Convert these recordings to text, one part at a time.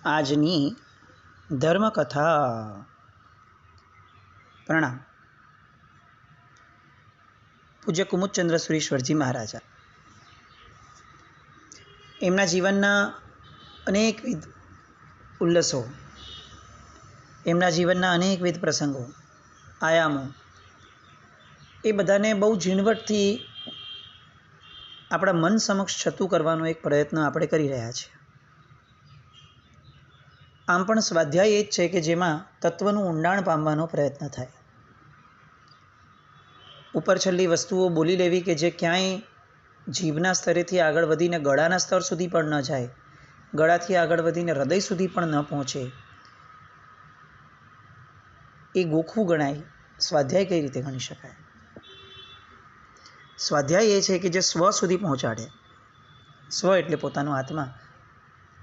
આજની ધર્મકથા. પ્રણામ. પૂજ્ય કુમુદચંદ્ર સુરીશ્વરજી મહારાજા એમના જીવનના અનેકવિધ ઉલ્લસો, એમના જીવનના અનેકવિધ પ્રસંગો, આયામો, એ બધાને બહુ ઝીણવટથી આપણા મન સમક્ષ છતું કરવાનો એક પ્રયત્ન આપણે કરી રહ્યા છીએ. આમ પણ સ્વાધ્યાય એ જ છે કે જેમાં તત્વનું ઊંડાણ પામવાનો પ્રયત્ન થાય. ઉપર છેલ્લી વસ્તુઓ બોલી લેવી કે જે ક્યાંય જીભના સ્તરેથી આગળ વધીને ગળાના સ્તર સુધી પણ ન જાય, ગળાથી આગળ વધીને હૃદય સુધી પણ ન પહોંચે, એ ગોખવું ગણાય. સ્વાધ્યાય કઈ રીતે ગણી શકાય? સ્વાધ્યાય એ છે કે જે સ્વ સુધી પહોંચાડે. સ્વ એટલે પોતાનો આત્મા,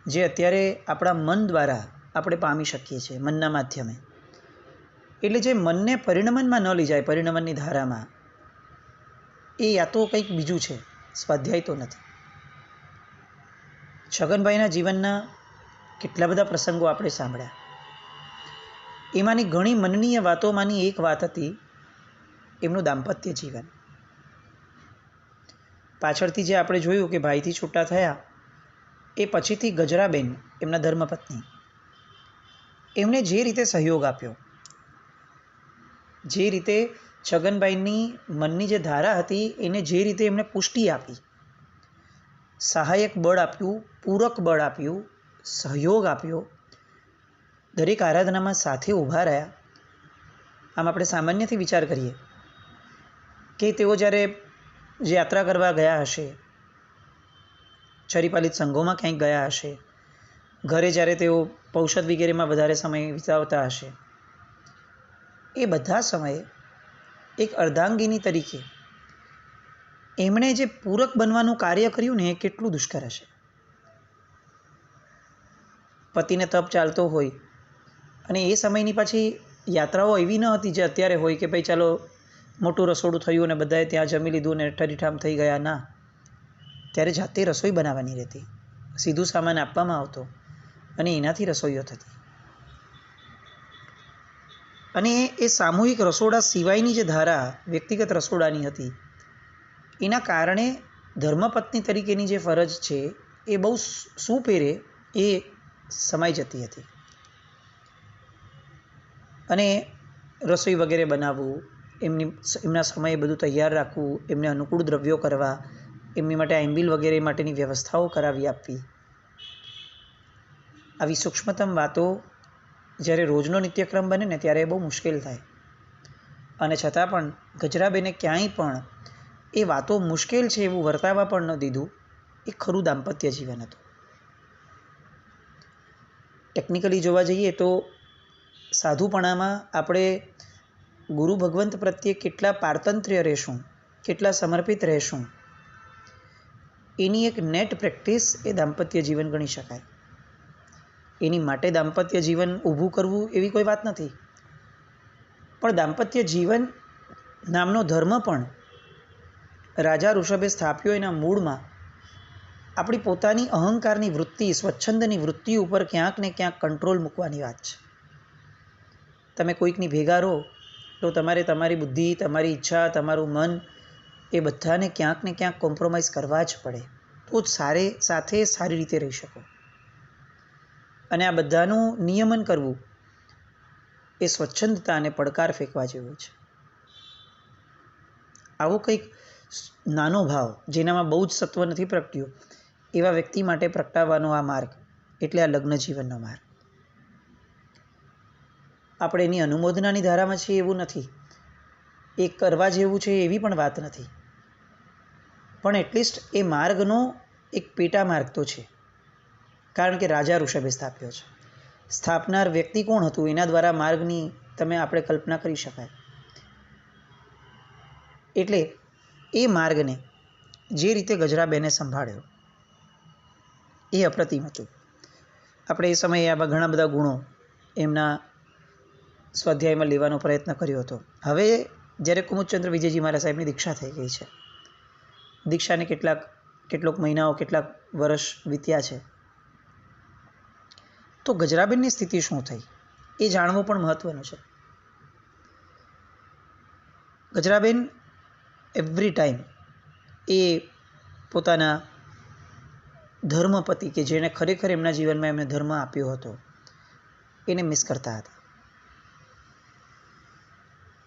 જે અત્યારે આપણા મન દ્વારા આપણે પામી શકીએ છીએ, મનના માધ્યમે. એટલે જે મનને પરિણમનમાં ન લઈ જાય, પરિણમનની ધારામાં, એ યા તો કંઈક બીજું છે, સ્વાધ્યાય તો નથી. છગનભાઈના જીવનના કેટલા બધા પ્રસંગો આપણે સાંભળ્યા. એમાંની ઘણી મનનીય વાતોમાંની એક વાત હતી એમનું દાંપત્ય જીવન. પાછળથી જે આપણે જોયું કે ભાઈથી છૂટા થયા એ પછીથી ગજરાબેન, એમના ધર્મપત્ની, એમણે જે રીતે સહયોગ આપ્યો, જે રીતે છગનભાઈની મનની જે ધારા હતી એને જે રીતે એમણે પુષ્ટિ આપી, સહાયક બળ આપ્યું, પૂરક બળ આપ્યું, સહયોગ આપ્યો, દરેક આરાધનામાં સાથે ઊભા રહ્યા. આમ આપણે સામાન્યથી વિચાર કરીએ કે તેઓ જ્યારે યાત્રા કરવા ગયા હશે, ચરિપાલિત સંઘોમાં ક્યાંક ગયા હશે, ઘરે જ્યારે તેઓ પૌષધ વગેરેમાં વધારે સમય વિતાવતા હશે, એ બધા સમયે એક અર્ધાંગિની તરીકે એમણે જે પૂરક બનવાનું કાર્ય કર્યું ને એ કેટલું દુષ્કર હશે. પતિને તપ ચાલતો હોય અને એ સમયની પાછી યાત્રાઓ એવી ન હતી જે અત્યારે હોય કે ભાઈ ચાલો મોટું રસોડું થયું અને બધાએ ત્યાં જમી લીધું ને ઠરીઠામ થઈ ગયા. ના, ત્યારે જાતે રસોઈ બનાવવાની રહેતી, સીધું સામાન આપવામાં આવતો અને એનાથી રસોઈઓ થતી. અને એ સામૂહિક રસોડા સિવાયની જે ધારા વ્યક્તિગત રસોડાની હતી, એના કારણે ધર્મપત્ની તરીકેની જે ફરજ છે એ બહુ સુપેરે એ સમાઈ જતી હતી. અને રસોઈ વગેરે બનાવવું, એમના સમયે બધું તૈયાર રાખવું, એમને અનુકૂળ દ્રવ્યો કરવા, એમની માટે આંબીલ વગેરે માટેની વ્યવસ્થાઓ કરાવી આપવી, આવી સૂક્ષ્મતમ વાતો જ્યારે રોજનો નિત્યક્રમ બને ને ત્યારે એ બહુ મુશ્કેલ થાય. અને છતાં પણ ગજરાબેને ક્યાંય પણ એ વાતો મુશ્કેલ છે એવું વર્તાવા પણ ન દીધું. એ ખરું દાંપત્ય જીવન હતું. ટેકનિકલી જોવા જઈએ તો સાધુપણામાં આપણે ગુરુ ભગવંત પ્રત્યે કેટલા પારતંત્ર્ય રહેશું, કેટલા સમર્પિત રહેશું, એની એક નેટ પ્રેક્ટિસ એ દાંપત્ય જીવન ગણી શકાય. એની માટે દાંપત્ય જીવન ઊભું કરવું એવી કોઈ વાત નથી, પણ દાંપત્ય જીવન નામનો ધર્મ પણ રાજા ઋષભે સ્થાપ્યો. એના મૂળમાં આપણી પોતાની અહંકારની વૃત્તિ, સ્વચ્છંદની વૃત્તિ ઉપર ક્યાંક ને ક્યાંક કંટ્રોલ મૂકવાની વાત છે. તમે કોઈકની ભેગા રહો તો તમારે તમારી બુદ્ધિ, તમારી ઈચ્છા, તમારું મન, એ બધાને ક્યાંક ને ક્યાંક કોમ્પ્રોમાઇઝ કરવા જ પડે, તો જ સાથે સારી રીતે રહી શકો. અને આ બધાનું નિયમન કરવું એ સ્વચ્છંદતા અને પડકાર ફેંકવા જેવું છે. આવો કંઈક નાનો ભાવ જેનામાં બહુ જ સત્વ નથી પ્રગટ્યું એવા વ્યક્તિ માટે પ્રગટાવવાનો આ માર્ગ એટલે આ લગ્ન જીવનનો માર્ગ. આપણે એની અનુમોદનાની ધારામાં છીએ એવું નથી, એ કરવા જેવું છે એવી પણ વાત નથી, પણ એટલીસ્ટ એ માર્ગનો એક પેટા માર્ગ તો છે, કારણ કે રાજા ઋષભે સ્થાપ્યો છે. સ્થાપનાર વ્યક્તિ કોણ હતું એના દ્વારા માર્ગની આપણે કલ્પના કરી શકાય. એટલે એ માર્ગને જે રીતે ગજરાબેને સંભાળ્યો એ અપ્રતિમ હતું. આપણે એ સમયે આવા ઘણા બધા ગુણો એમના સ્વાધ્યાયમાં લેવાનો પ્રયત્ન કર્યો હતો. હવે જ્યારે કુમુદચંદ્ર વિજયજી મહારાજ સાહેબની દીક્ષા થઈ ગઈ છે, દીક્ષાને કેટલોક મહિનાઓ, કેટલાક વર્ષ વીત્યા છે, તો ગજરાબેનની સ્થિતિ શું થઈ એ જાણવું પણ મહત્ત્વનું છે. ગજરાબેન એવરી ટાઈમ એ પોતાના ધર્મપતિ કે જેણે ખરેખર એમના જીવનમાં એમને ધર્મ આપ્યો હતો એને મિસ કરતા હતા.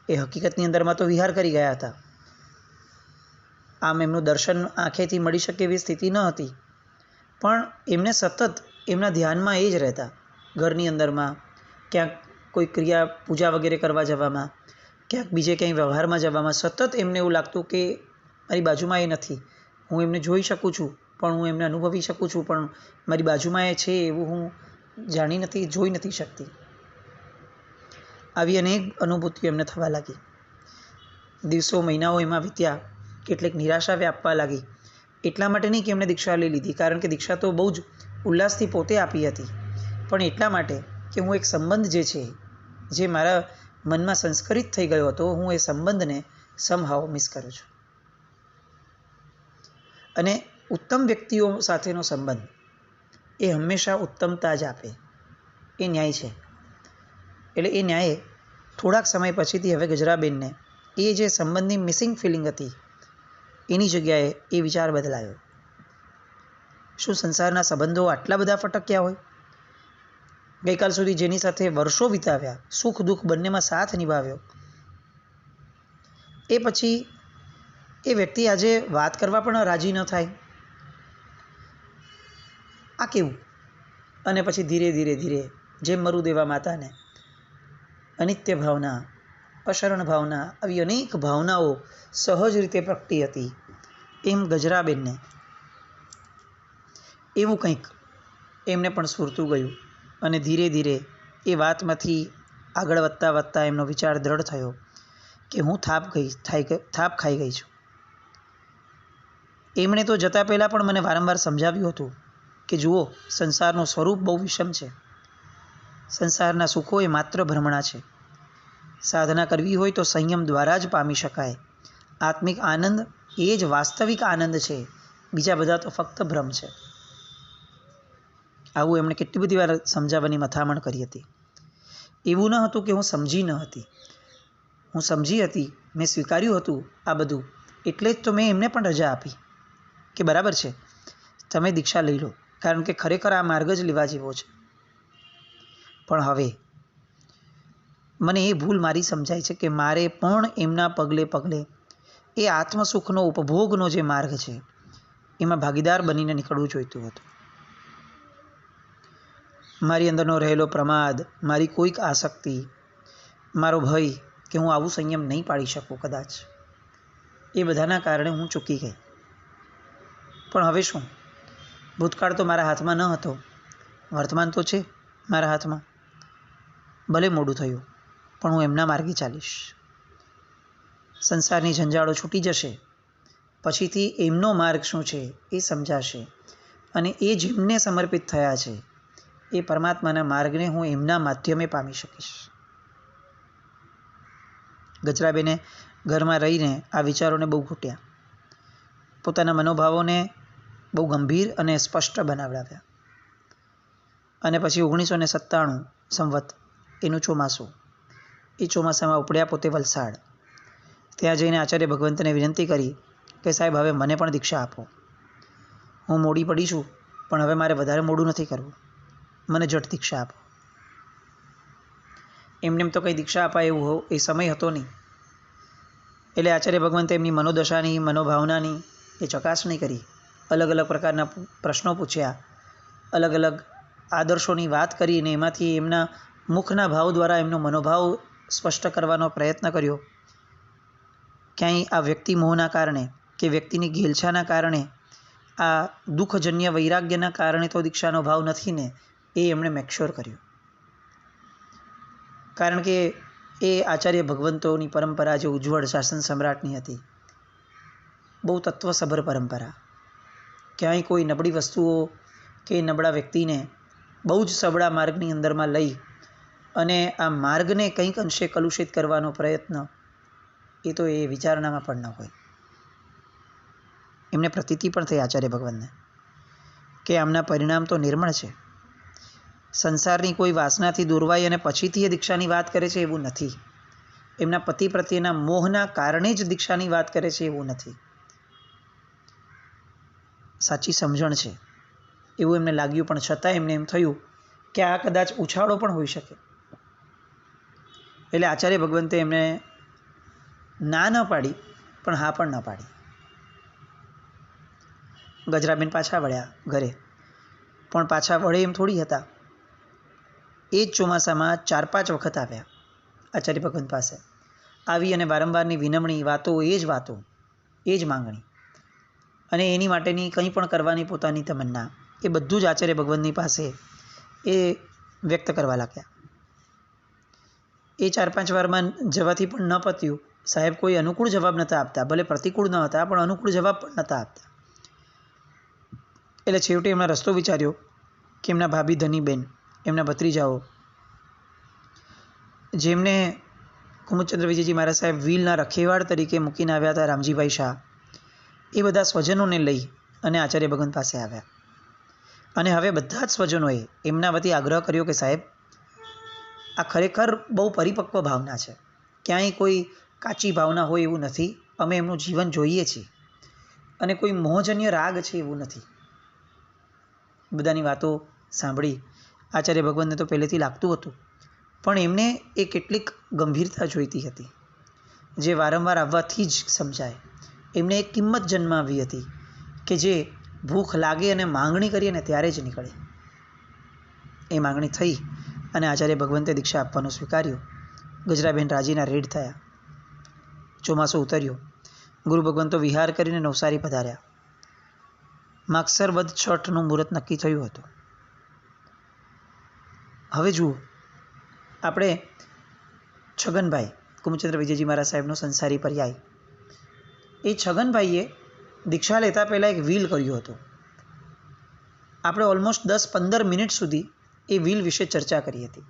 એ હકીકતની અંદરમાં તો વિહાર કરી ગયા હતા. આમ એમનું દર્શન આંખેથી મળી શકે એવી સ્થિતિ ન હતી, પણ એમને સતત એમના ધ્યાનમાં એ જ રહેતા. ઘરની અંદરમાં, ક્યાંક કોઈ ક્રિયા પૂજા વગેરે કરવા જવામાં, ક્યાંક બીજે ક્યાંય વ્યવહારમાં જવામાં સતત એમને એવું લાગતું કે મારી બાજુમાં એ નથી. હું એમને જોઈ શકું છું, પણ હું એમને અનુભવી શકું છું, પણ મારી બાજુમાં એ છે એવું હું જોઈ નથી શકતી. આવી અનેક અનુભૂતિઓ એમને થવા લાગી. દિવસો મહિનાઓ એમાં વીત્યા. કેટલીક નિરાશા વ્યાપવા લાગી. એટલા માટે નહીં કે એમણે દીક્ષા લઈ લીધી, કારણ કે દીક્ષા તો બહુ જ ઉલ્લાસથી પોતે આપી હતી, પણ એટલા માટે કે હું એક સંબંધ જે છે, જે મારા મનમાં સંસ્કરિત થઈ ગયો હતો, હું એ સંબંધને સમહાવ મિસ કરું છું. અને ઉત્તમ વ્યક્તિઓ સાથેનો સંબંધ એ હંમેશા ઉત્તમતા જ આપે. એ ન્યાય છે. એટલે એ ન્યાયે થોડાક સમય પછીથી હવે ગજરાબેનને એ જે સંબંધની મિસિંગ ફિલિંગ હતી એની જગ્યાએ એ વિચાર બદલાયો. શું સંસારના સંબંધો આટલા બધા ફટક્યા હોય? ગઈકાલ સુધી જેની સાથે વર્ષો વિતાવ્યા, સુખ દુઃખ બંનેમાં સાથ નિભાવ્યો, એ પછી એ વ્યક્તિ આજે વાત કરવા પણ રાજી ન થાય. આ કેવું? અને પછી ધીરે ધીરે ધીરે જેમ મરુદેવા માતાને અનિત્ય ભાવના, અશરણ ભાવના, આવી અનેક ભાવનાઓ સહજ રીતે પ્રગટી હતી, એમ ગજરાબેનને એવું કંઈક એમને પણ સ્ફૂરતું ગયું. અને ધીરે ધીરે એ વાતમાંથી આગળ વધતા વધતા એમનો વિચાર દ્રઢ થયો કે હું થાપ ખાઈ ગઈ છું. એમણે તો જતાં પહેલાં પણ મને વારંવાર સમજાવ્યું હતું કે જુઓ, સંસારનું સ્વરૂપ બહુ વિષમ છે. સંસારના સુખો એ માત્ર ભ્રમણા છે. સાધના કરવી હોય તો સંયમ દ્વારા જ પામી શકાય. આત્મિક આનંદ એ જ વાસ્તવિક આનંદ છે, બીજા બધા તો ફક્ત ભ્રમ છે. આવું એમણે કેટલી બધી વાર સમજાવવાની મથામણ કરી હતી. એવું ન હતું કે હું સમજી ન હતી. હું સમજી હતી, મેં સ્વીકાર્યું હતું આ બધું, એટલે જ તો મેં એમને પણ રજા આપી કે બરાબર છે, તમે દીક્ષા લઈ લો, કારણ કે ખરેખર આ માર્ગ જ લેવા જેવો છે. પણ હવે મને એ ભૂલ મારી સમજાય છે કે મારે પણ એમના પગલે પગલે એ આત્મસુખનો ઉપભોગનો જે માર્ગ છે એમાં ભાગીદાર બનીને નીકળવું જોઈતું હતું. મારી અંદરનો રહેલો પ્રમાદ, મારી કોઈક આસક્તિ, મારો ભય કે હું આવું સંયમ નહીં પાડી શકું કદાચ, એ બધાના કારણે હું ચૂકી ગઈ. પણ હવે શું? ભૂતકાળ તો મારા હાથમાં ન હતો, વર્તમાન તો છે મારા હાથમાં. ભલે મોડું થયું, પણ હું એમના માર્ગે ચાલીશ. સંસારની ઝંઝાળો છૂટી જશે, પછીથી એમનો માર્ગ શું છે એ સમજાશે, અને એ જેમને સમર્પિત થયા છે એ પરમાત્માના માર્ગને હું એમના માધ્યમે પામી શકીશ. ગજરાબેને ઘરમાં રહીને આ વિચારોને બહુ ઘૂંટ્યા. પોતાના મનોભાવોને બહુ ગંભીર અને સ્પષ્ટ બનાવડાવ્યા. અને પછી 1997 સંવત એનું ચોમાસું. એ ચોમાસામાં ઉપડ્યા પોતે વલસાડ. ત્યાં જઈને આચાર્ય ભગવંતને વિનંતી કરી કે સાહેબ, હવે મને પણ દીક્ષા આપો. હું મોડી પડી છું, પણ હવે મારે વધારે મોડું નથી કરવું, મને જટ દીક્ષા આપો. એમને એમ તો કંઈ દીક્ષા અપાય એવું એ સમય હતો નહીં. એટલે આચાર્ય ભગવંતે એમની મનોદશાની, મનોભાવનાની એ ચકાસણી કરી. અલગ અલગ પ્રકારના પ્રશ્નો પૂછ્યા, અલગ અલગ આદર્શોની વાત કરીને એમાંથી એમના મુખના ભાવ દ્વારા એમનો મનોભાવ સ્પષ્ટ કરવાનો પ્રયત્ન કર્યો. ક્યાંય આ વ્યક્તિ મોહના કારણે કે વ્યક્તિની ઘેલછાના કારણે, આ દુઃખજન્ય વૈરાગ્યના કારણે તો દીક્ષાનો ભાવ નથી ને, એ એમણે મેકશ્યોર કર્યું. કારણ કે એ આચાર્ય ભગવંતોની પરંપરા જે ઉજ્જવળ શાસન સમ્રાટની હતી, બહુ તત્વસભર પરંપરા. ક્યાંય કોઈ નબળી વસ્તુઓ કે નબળા વ્યક્તિને બહુ જ સબળા માર્ગની અંદરમાં લઈ અને આ માર્ગને કંઈક અંશે કલુષિત કરવાનો પ્રયત્ન, એ તો એ વિચારણામાં પણ ન હોય. એમને પ્રતીતિ પણ થઈ આચાર્ય ભગવંતને કે આમના પરિણામ તો નિર્મળ છે. સંસારની કોઈ વાસનાથી દોરવાઈ અને પછીથી એ દીક્ષાની વાત કરે છે એવું નથી. એમના પતિ પ્રત્યેના મોહના કારણે જ દીક્ષાની વાત કરે છે એવું નથી. સાચી સમજણ છે એવું એમને લાગ્યું, પણ છતાં એમને એમ થયું કે આ કદાચ ઉછાળો પણ હોઈ શકે. એટલે આચાર્ય ભગવંતે એમને ના ન પાડી, પણ હા પણ ન પાડી. ગજરાબેન પાછા વળ્યા ઘરે, પણ પાછા વળે એમ થોડી હતા. એ જ ચોમાસામાં 4-5 વખત આવ્યા આચાર્ય ભગવંત પાસે. આવી અને વારંવારની વિનમણી, વાતો, એ જ માંગણી, અને એની માટેની કંઈ પણ કરવાની પોતાની તમન્ના, એ બધું જ આચાર્ય ભગવંતની પાસે એ વ્યક્ત કરવા લાગ્યા. એ 4-5 વારમાં જવાથી પણ ન પત્યું. સાહેબ કોઈ અનુકૂળ જવાબ નહોતા આપતા, ભલે પ્રતિકૂળ ન હતા પણ અનુકૂળ જવાબ પણ નહોતા આપતા. એટલે છેવટે એમના રસ્તો વિચાર્યો કે એમના ભાભી ધનીબેન, એમના ભત્રીજાઓ, જેમને કુમુદચંદ્ર વિજયજી મહારાજ સાહેબ વ્હીલના રખેવાળ તરીકે મૂકીને આવ્યા હતા, રામજીભાઈ શાહ, એ બધા સ્વજનોને લઈ અને આચાર્ય ભગવંત પાસે આવ્યા. અને હવે બધા જ સ્વજનોએ એમના વતી આગ્રહ કર્યો કે સાહેબ, આ ખરેખર બહુ પરિપક્વ ભાવના છે, ક્યાંય કોઈ કાચી ભાવના હોય એવું નથી. અમે એમનું જીવન જોઈએ છીએ અને કોઈ મોહજન્ય રાગ છે એવું નથી. બધાની વાતો સાંભળી આચાર્ય ભગવંતને તો પહેલેથી લાગતું હતું, પણ એમને એ કેટલીક ગંભીરતા જોઈતી હતી, જે વારંવાર આવવાથી જ સમજાય. એમને એક કિંમત જન્માવી હતી કે જે ભૂખ લાગે અને માંગણી કરીએ ને ત્યારે જ નીકળે. એ માંગણી થઈ અને આચાર્ય ભગવંતે દીક્ષા આપવાનું સ્વીકાર્યું. ગજરાબેન રાજીના રેડ થયા. ચોમાસું ઉતર્યું. ગુરુ ભગવંતો વિહાર કરીને નવસારી પધાર્યા. માગસર વદ છઠનું મુહૂર્ત નક્કી થયું હતું. હવે જુઓ, આપણે છગનભાઈ, કુમુદચંદ્ર વિજયજી મહારાજ સાહેબનો સંસારી પર્યાય, એ છગનભાઈએ દીક્ષા લેતા પહેલાં એક વ્હીલ કર્યું હતું. આપણે ઓલમોસ્ટ 10-15 મિનિટ સુધી એ વ્હીલ વિશે ચર્ચા કરી હતી.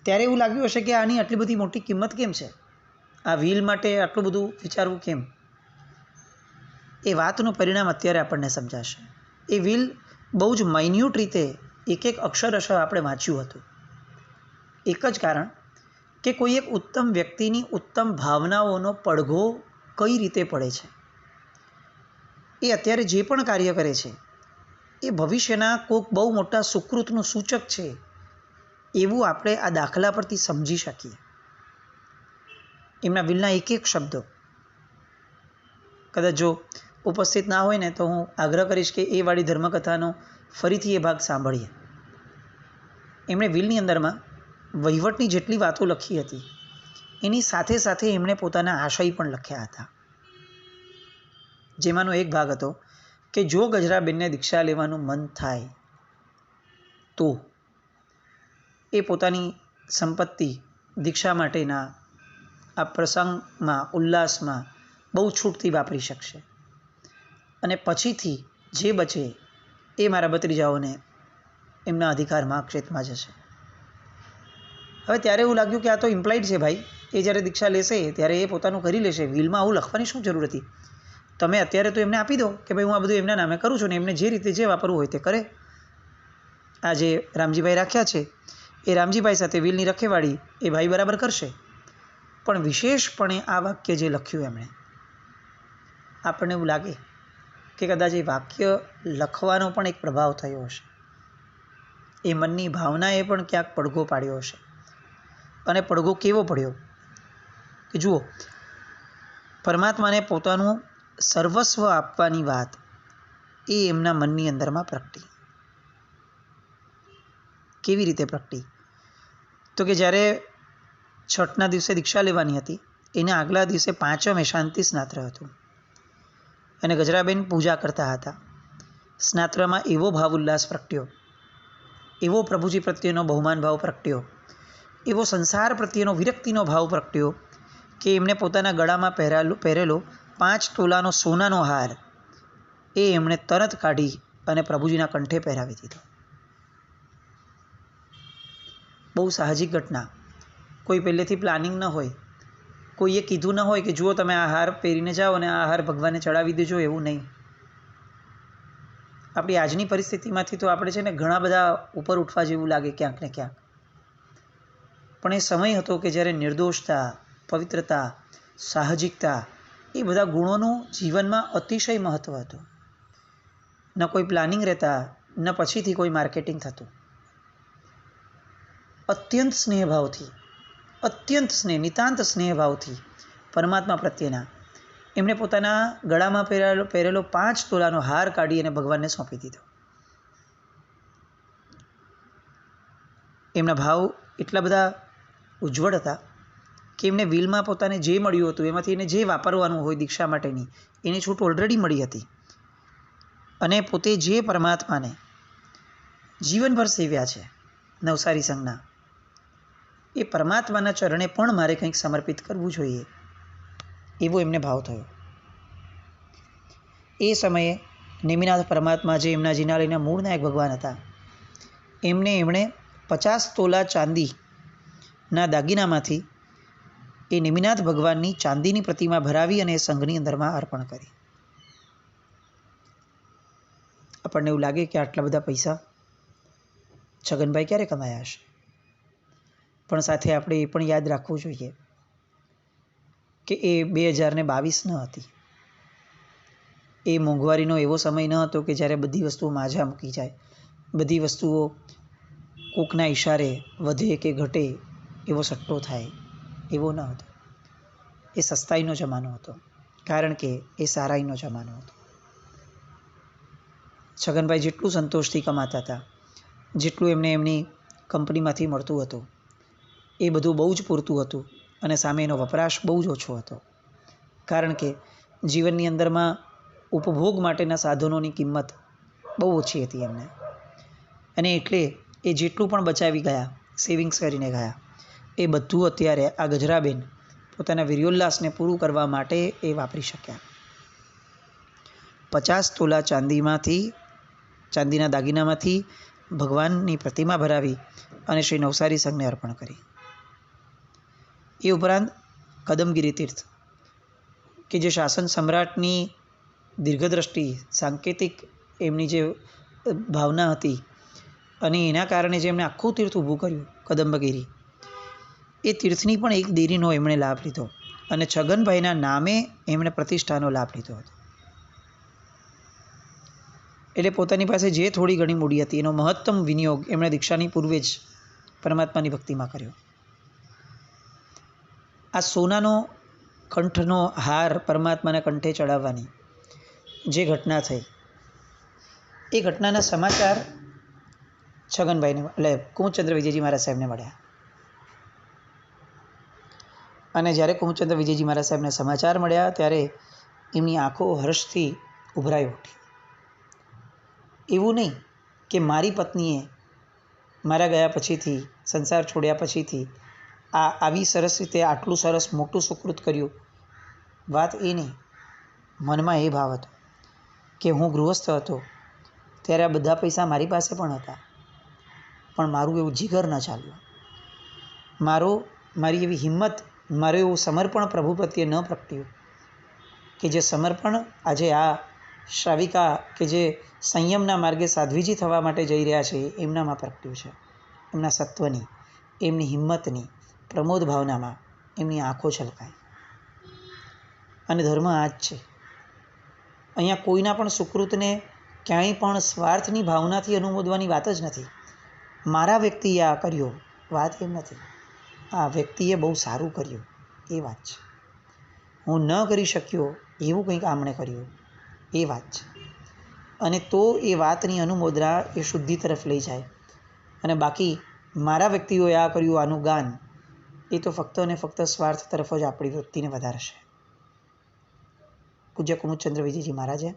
ત્યારે એવું લાગ્યું હશે કે આની આટલી બધી મોટી કિંમત કેમ છે, આ વ્હીલ માટે આટલું બધું વિચારવું કેમ. એ વાતનું પરિણામ અત્યારે આપણને સમજાશે. એ વ્હીલ બહુ જ માઇન્યુટ રીતે એક અક્ષરશઃ આપણે વાંચ્યું હતું. એક જ કારણ કે કોઈ એક ઉત્તમ વ્યક્તિની ઉત્તમ ભાવનાઓનો પડઘો કઈ રીતે પડે છે, એ અત્યારે જે પણ કાર્ય કરે છે એ ભવિષ્યના કોઈક બહુ મોટા સુકૃતનું સૂચક છે એવું આપણે આ દાખલા પરથી સમજી શકીએ. એમના વ્હીલના એક શબ્દો, કદાચ જો ઉપસ્થિત ના હોય ને તો હું આગ્રહ કરીશ કે એ વાળી ધર્મકથાનો ફરીથી એ ભાગ સાંભળીએ. એમણે વ્હીલની અંદરમાં વહીવટની જેટલી વાતો લખી હતી એની સાથે સાથે એમણે પોતાના આશય પણ લખ્યા હતા. જેમાંનો એક ભાગ હતો કે જો ગજરાબેનને દીક્ષા લેવાનું મન થાય તો એ પોતાની સંપત્તિ દીક્ષા માટેના આ પ્રસંગમાં, ઉલ્લાસમાં બહુ છૂટથી વાપરી શકશે, અને પછીથી જે બચે એ મારા ભત્રીજાઓને એમના અધિકારમાં, ક્ષેત્રમાં જશે. હવે ત્યારે એવું લાગ્યું કે આ તો ઇમ્પ્લાઇડ છે ભાઈ, એ જ્યારે દીક્ષા લેશે ત્યારે એ પોતાનું કરી લેશે, વ્હીલમાં આવું લખવાની શું જરૂર હતી. તમે અત્યારે તો એમને આપી દો કે ભાઈ હું આ બધું એમના નામે કરું છું ને એમને જે રીતે જે વાપરવું હોય તે કરે. આ જે રામજીભાઈ રાખ્યા છે એ રામજીભાઈ સાથે વ્હીલની રખેવાળી એ ભાઈ બરાબર કરશે. પણ વિશેષપણે આ વાક્ય જે લખ્યું એમણે, આપણને એવું લાગે કે કદાચ એ વાક્ય લખવાનો પણ એક પ્રભાવ થયો હશે, એ મનની ભાવનાએ પણ ક્યાંક પડઘો પાડ્યો હશે. અને પડઘો કેવો પડ્યો કે જુઓ, પરમાત્માને પોતાનું સર્વસ્વ આપવાની વાત એ એમના મનની અંદરમાં પ્રગટી. કેવી રીતે પ્રગટી? તો કે જ્યારે છઠના દિવસે દીક્ષા લેવાની હતી એના આગલા દિવસે પાંચમે શાંતિ સ્નાત્ર હતું અને ગજરાબેન પૂજા કરતા હતા. સ્નાત્રમાં એવો ભાવ ઉલ્લાસ પ્રગટ્યો, એવો પ્રભુજી પ્રત્યેનો બહુમાન ભાવ પ્રગટ્યો, એવો સંસાર પ્રત્યેનો વિરક્તિનો ભાવ પ્રગટ્યો કે એમણે પોતાના ગળામાં પહેરેલો 5 તોલાનો સોનાનો હાર એ એમણે તરત કાઢી અને પ્રભુજીના કંઠે પહેરાવી દીધો. બહુ સાહજિક ઘટના, કોઈ પહેલેથી પ્લાનિંગ ન હોય, કોઈએ કીધું ન હોય કે જુઓ તમે આ હાર પહેરીને જાઓ અને આ હાર ભગવાનને ચડાવી દેજો, એવું નહીં. આપણી આજની પરિસ્થિતિમાંથી તો આપણે છે ને ઘણા બધા ઉપર ઉઠવા જેવું લાગે ક્યાંક ને ક્યાંક, પણ એ સમય હતો કે જ્યારે નિર્દોષતા, પવિત્રતા, સાહજિકતા એ બધા ગુણોનું જીવનમાં અતિશય મહત્ત્વ હતું. ન કોઈ પ્લાનિંગ રહેતા, ન પછીથી કોઈ માર્કેટિંગ થતું. અત્યંત સ્નેહભાવથી, અત્યંત નિતાંત સ્નેહભાવથી પરમાત્મા પ્રત્યેના એમણે પોતાના ગળામાં પહેરેલો 5 તોલાનો હાર કાઢી અને ભગવાનને સોંપી દીધો. એમના ભાવ એટલા બધા ઉજ્જવળ હતા કે એમને વિલમાં પોતાને જે મળ્યું હતું એમાંથી એને જે વાપરવાનું હોય દીક્ષા માટેની એની છૂટ ઓલરેડી મળી હતી. અને પોતે જે પરમાત્માને જીવનભર સેવ્યા છે નવસારી સંઘના, એ પરમાત્માના ચરણે પણ મારે કંઈક સમર્પિત કરવું જોઈએ એવો એમને ભાવ થયો. એ સમયે નેમિનાથ પરમાત્મા જે એમના જિનાલયના મૂળ નાયક ભગવાન હતા, એમણે 50 તોલા ચાંદીના દાગીનામાંથી એ નેમિનાથ ભગવાનની ચાંદીની પ્રતિમા ભરાવી અને એ સંઘની અંદરમાં અર્પણ કરી. આપણને એવું લાગે કે આટલા બધા પૈસા છગનભાઈ ક્યારે કમાયા હશે, પણ સાથે આપણે એ પણ યાદ રાખવું જોઈએ કે એ 2022 ન હતી. એ મોંઘવારીનો એવો સમય ન હતો કે જ્યારે બધી વસ્તુઓ માઝા મૂકી જાય, બધી વસ્તુઓ કોકના ઈશારે વધે કે ઘટે એવો સટ્ટો થાય, એવો ન હતો. એ સસ્તાઈનો જમાનો હતો, કારણ કે એ સારાઈનો જમાનો હતો. છગનભાઈ જેટલું સંતોષથી કમાતા હતા, જેટલું એમને એમની કંપનીમાંથી મળતું હતું, એ બધું બહુ જ પૂરતું હતું અને સામે એનો વપરાશ બહુ જ ઓછો હતો. કારણ કે જીવનની અંદરમાં ઉપભોગ માટેના સાધનોની કિંમત બહુ ઓછી હતી એમને, અને એટલે એ જેટલું પણ બચાવી ગયા, સેવિંગ્સ કરીને ગયા, એ બધું અત્યારે આ ગજરાબેન પોતાના વીર્યોલ્લાસને પૂરું કરવા માટે એ વાપરી શક્યા. 50 તોલા ચાંદીના દાગીનામાંથી ભગવાનની પ્રતિમા ભરાવી અને શ્રી નવસારી સંઘને અર્પણ કરી. એ ઉપરાંત કદમગીરી તીર્થ કે જે શાસન સમ્રાટની દીર્ઘદ્રષ્ટિ, સાંકેતિક એમની જે ભાવના હતી અને એના કારણે જે એમણે આખું તીર્થ ઊભું કર્યું કદંબગીરી, એ તીર્થની પણ એક દેરીનો એમણે લાભ લીધો અને છગનભાઈના નામે એમણે પ્રતિષ્ઠાનો લાભ લીધો હતો. એટલે પોતાની પાસે જે થોડી ઘણી મૂડી હતી એનો મહત્તમ વિનિયોગ એમણે દીક્ષાની પૂર્વે જ પરમાત્માની ભક્તિમાં કર્યો. આ સોનાનો કંઠનો હાર પરમાત્માના કંઠે ચડાવવાની જે ઘટના થઈ, એ ઘટનાના સમાચાર છગનભાઈને એટલે કુમુદચંદ્ર વિજયજી મહારાજ સાહેબને મળ્યા. અને જ્યારે કુમુદચંદ્ર વિજયજી મહારાજ સાહેબને સમાચાર મળ્યા ત્યારે એમની આંખો હર્ષથી ઉભરાઈ ઉઠી. એવું નહીં કે મારી પત્નીએ મારા ગયા પછીથી, સંસાર છોડ્યા પછીથી આવી સરસ રીતે આટલું સરસ મોટું સુકૃત કર્યું, વાત એ નહીં. મનમાં એ ભાવ હતો કે હું ગૃહસ્થ હતો ત્યારે આ બધા પૈસા મારી પાસે પણ હતા, પણ મારું એવું જીગર ન ચાલ્યું, મારી એવી હિંમત, મારું એવું સમર્પણ પ્રભુ પ્રત્યે ન પ્રગટ્યું કે જે સમર્પણ આજે આ શ્રાવિકા કે જે સંયમના માર્ગે સાધ્વીજી થવા માટે જઈ રહ્યા છે એમનામાં પ્રગટ્યું છે. એમના સત્વની, એમની હિંમતની, પ્રમોદ ભાવનામાં એમની આંખો છલકાય. અને ધર્મ આ જ છે. અહીંયા કોઈના પણ સુકૃતને ક્યાંય પણ સ્વાર્થની ભાવનાથી અનુમોદવાની વાત જ નથી. મારા વ્યક્તિએ આ કર્યો, વાત એમ નથી. આ વ્યક્તિએ બહુ સારું કર્યું એ વાત છે. હું ન કરી શક્યો એવું કંઈક આમણે કર્યું એ વાત છે. અને તો એ વાતની અનુમોદના એ શુદ્ધિ તરફ લઈ જાય. અને બાકી મારા વ્યક્તિઓએ આ કર્યું આનું ગાન, એ તો ફક્ત અને ફક્ત સ્વાર્થ તરફ જ આપણી વૃત્તિને વધારશે. પૂજ્ય કુમુદચંદ્ર વિજયજી મહારાજે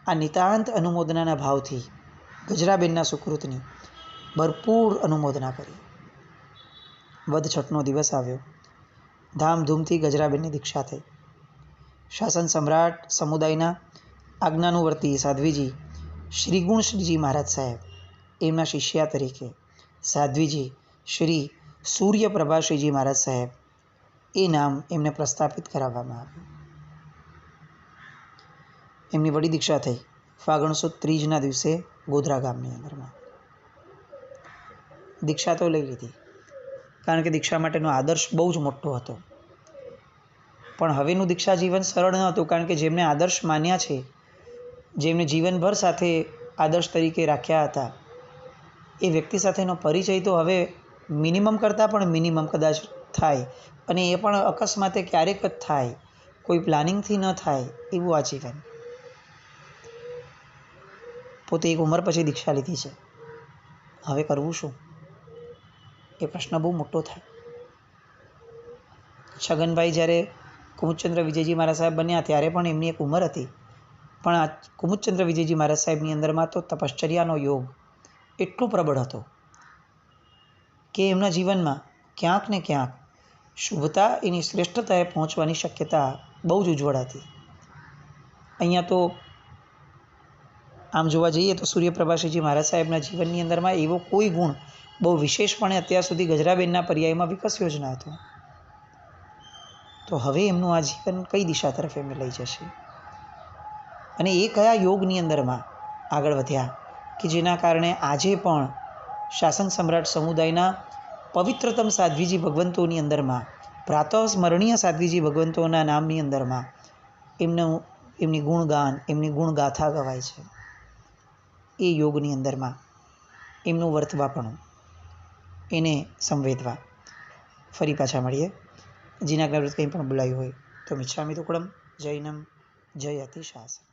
આ નિતાંત અનુમોદનાના ભાવથી ગજરાબેનના સુકૃતની ભરપૂર અનુમોદના કરી. વદ છઠનો દિવસ આવ્યો. ધામધૂમથી ગજરાબેનની દીક્ષા થઈ. શાસન સમ્રાટ સમુદાયના આજ્ઞાનુવર્તી સાધ્વીજી શ્રીગુણ શ્રીજી મહારાજ સાહેબ, એમના શિષ્યા તરીકે સાધ્વીજી શ્રી સૂર્યપ્રભાશ્રીજી મહારાજ સાહેબ, એ નામ એમને પ્રસ્થાપિત કરાવવામાં આવ્યું. એમની વડી દીક્ષા થઈ ફાગણ સુદ ત્રીજના દિવસે ગોધરા ગામની અંદરમાં દીક્ષા તો લઈ લીધી, કારણ કે દીક્ષા માટેનો આદર્શ બહુ જ મોટો હતો. પણ હવેનું દીક્ષા જીવન સરળ ન હતું, કારણ કે જેમને આદર્શ માન્યા છે, જેમને જીવનભર સાથે આદર્શ તરીકે રાખ્યા હતા, એ વ્યક્તિ સાથેનો પરિચય તો હવે મિનિમમ કરતાં પણ મિનિમમ કદાચ થાય, અને એ પણ અકસ્માતે ક્યારેક જ થાય, કોઈ પ્લાનિંગથી ન થાય એવું આ જીવન. પોતે એક ઉંમર પછી દીક્ષા લીધી છે, હવે કરવું શું એ પ્રશ્ન બહુ મોટો થાય. છગનભાઈ જ્યારે કુમુદચંદ્ર વિજયજી મહારાજ સાહેબ બન્યા ત્યારે પણ એમની એક ઉંમર હતી, પણ આ કુમુદચંદ્ર વિજયજી મહારાજ સાહેબની અંદરમાં તો તપશ્ચર્યાનો યોગ એટલો પ્રબળ હતો કે એમના જીવનમાં ક્યાંક ને ક્યાંક શુભતા એની શ્રેષ્ઠતાએ પહોંચવાની શક્યતા બહુ જ ઉજ્જવળ હતી. અહીંયા તો આમ જોવા જઈએ તો સૂર્યપ્રભાસિંહજી મહારાજ સાહેબના જીવનની અંદરમાં એવો કોઈ ગુણ બહુ વિશેષપણે અત્યાર સુધી ગજરાબેનના પર્યાયમાં વિકસ્યો જ ન હતો. તો હવે એમનું આ જીવન કઈ દિશા તરફ એમને લઈ જશે, અને એ કયા યોગની અંદરમાં આગળ વધ્યા કે જેના કારણે આજે પણ શાસન સમ્રાટ સમુદાયના પવિત્રતમ સાધ્વીજી ભગવંતોની અંદરમાં, પ્રાતઃસ્મરણીય સાધ્વીજી ભગવંતોના નામની અંદરમાં એમની ગુણગાન, એમની ગુણગાથા ગવાય છે. એ યોગની અંદરમાં એમનું વર્તવાપણું એને સંવેદવા. ફરી પાછા મળીએ. જીનાજ્ઞાવ્રત કંઈ પણ બોલાયું હોય તો મિચ્છામિ દુક્કડમ. જૈનમ જય અતિશાસન.